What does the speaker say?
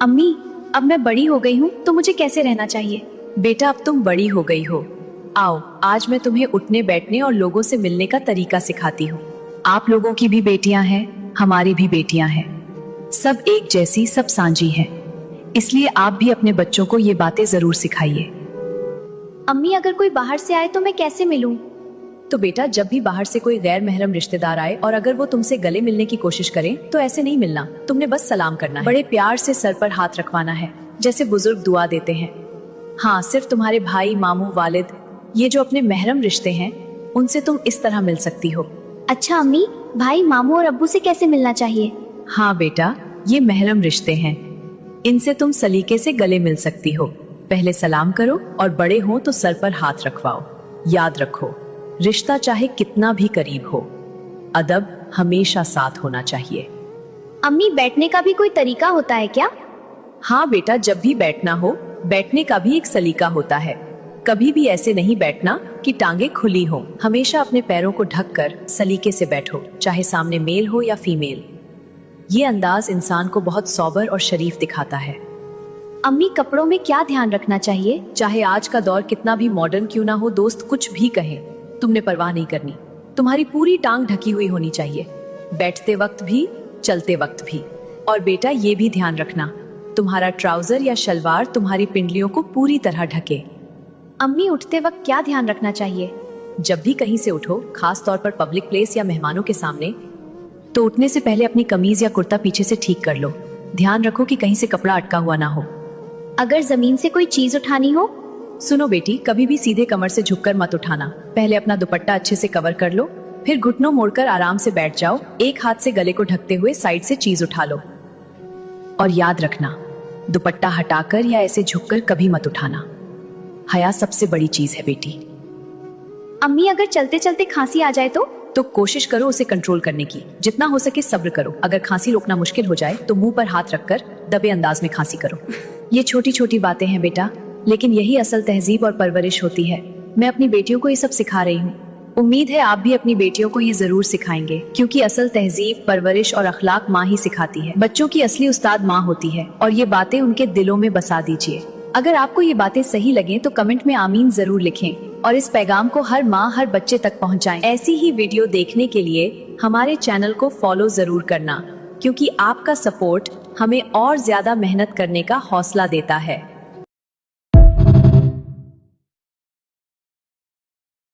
अम्मी, अब मैं बड़ी हो गई हूँ तो मुझे कैसे रहना चाहिए? बेटा, अब तुम बड़ी हो गई हो। आओ, आज मैं तुम्हें उठने बैठने और लोगों से मिलने का तरीका सिखाती हूँ। आप लोगों की भी बेटियां हैं, हमारी भी बेटियां हैं, सब एक जैसी, सब सांझी हैं। इसलिए आप भी अपने बच्चों को ये बातें जरूर सिखाइए। अम्मी, अगर कोई बाहर से आए तो मैं कैसे मिलूं? तो बेटा, जब भी बाहर से कोई गैर महरम रिश्तेदार आए और अगर वो तुमसे गले मिलने की कोशिश करें तो ऐसे नहीं मिलना, तुमने बस सलाम करना है। बड़े प्यार से सर पर हाथ रखवाना है, जैसे बुजुर्ग दुआ देते हैं। हाँ, सिर्फ तुम्हारे भाई, मामू, वालिद, ये जो अपने महरम रिश्ते हैं, उनसे तुम इस तरह मिल सकती हो। अच्छा अम्मी, भाई, मामू और अब्बू से कैसे मिलना चाहिए? हाँ बेटा, ये महरम रिश्ते हैं, इनसे तुम सलीके से गले मिल सकती हो। पहले सलाम करो और बड़े हो तो सर पर हाथ रखवाओ। याद रखो, रिश्ता चाहे कितना भी करीब हो, अदब हमेशा साथ होना चाहिए। अम्मी, बैठने का भी कोई तरीका होता है क्या? हाँ बेटा, जब भी बैठना हो, बैठने का भी एक सलीका होता है। कभी भी ऐसे नहीं बैठना कि टांगे खुली हो। हमेशा अपने पैरों को ढककर सलीके से बैठो, चाहे सामने मेल हो या फीमेल। ये अंदाज इंसान को बहुत सोबर और शरीफ दिखाता है। अम्मी, कपड़ों में क्या ध्यान रखना चाहिए? चाहे आज का दौर कितना भी मॉडर्न क्यों ना हो, दोस्त कुछ भी कहे, तुमने परवाह नहीं करनी। तुम्हारी पूरी टांग ढकी हुई होनी चाहिए, बैठते वक्त भी, चलते वक्त भी। और बेटा, ये भी ध्यान रखना, तुम्हारा ट्राउजर या शलवार तुम्हारी पिंडलियों को पूरी तरह ढके। अम्मी, उठते वक्त क्या ध्यान रखना चाहिए? जब भी कहीं से उठो, खास तौर पर पब्लिक प्लेस या मेहमानों के सामने, तो उठने से पहले अपनी कमीज या कुर्ता पीछे से ठीक कर लो। ध्यान रखो कि कहीं से कपड़ा अटका हुआ ना हो। अगर जमीन से कोई चीज उठानी हो? सुनो बेटी, कभी भी सीधे कमर से झुककर मत उठाना। पहले अपना दुपट्टा अच्छे से कवर कर लो, फिर घुटनों मोड़कर आराम से बैठ जाओ। एक हाथ से गले को ढकते हुए साइड से चीज उठा लो। और याद रखना, दुपट्टा हटाकर या ऐसे झुककर कभी मत उठाना। हया सबसे बड़ी चीज है बेटी। अम्मी, अगर चलते चलते खांसी आ जाए तो कोशिश करो उसे कंट्रोल करने की। जितना हो सके सब्र करो। अगर खांसी रोकना मुश्किल हो जाए तो मुंह पर हाथ रखकर दबे अंदाज में खांसी करो। ये छोटी छोटी बातें हैं बेटा, लेकिन यही असल तहजीब और परवरिश होती है। मैं अपनी बेटियों को ये सब सिखा रही हूँ। उम्मीद है आप भी अपनी बेटियों को ये जरूर सिखाएंगे, क्योंकि असल तहजीब, परवरिश और अखलाक माँ ही सिखाती है। बच्चों की असली उस्ताद माँ होती है, और ये बातें उनके दिलों में बसा दीजिए। अगर आपको ये बातें सही लगे तो कमेंट में आमीन जरूर लिखें और इस पैगाम को हर माँ, हर बच्चे तक पहुँचाएं। ऐसी ही वीडियो देखने के लिए हमारे चैनल को फॉलो जरूर करना, क्योंकि आपका सपोर्ट हमें और ज्यादा मेहनत करने का हौसला देता है।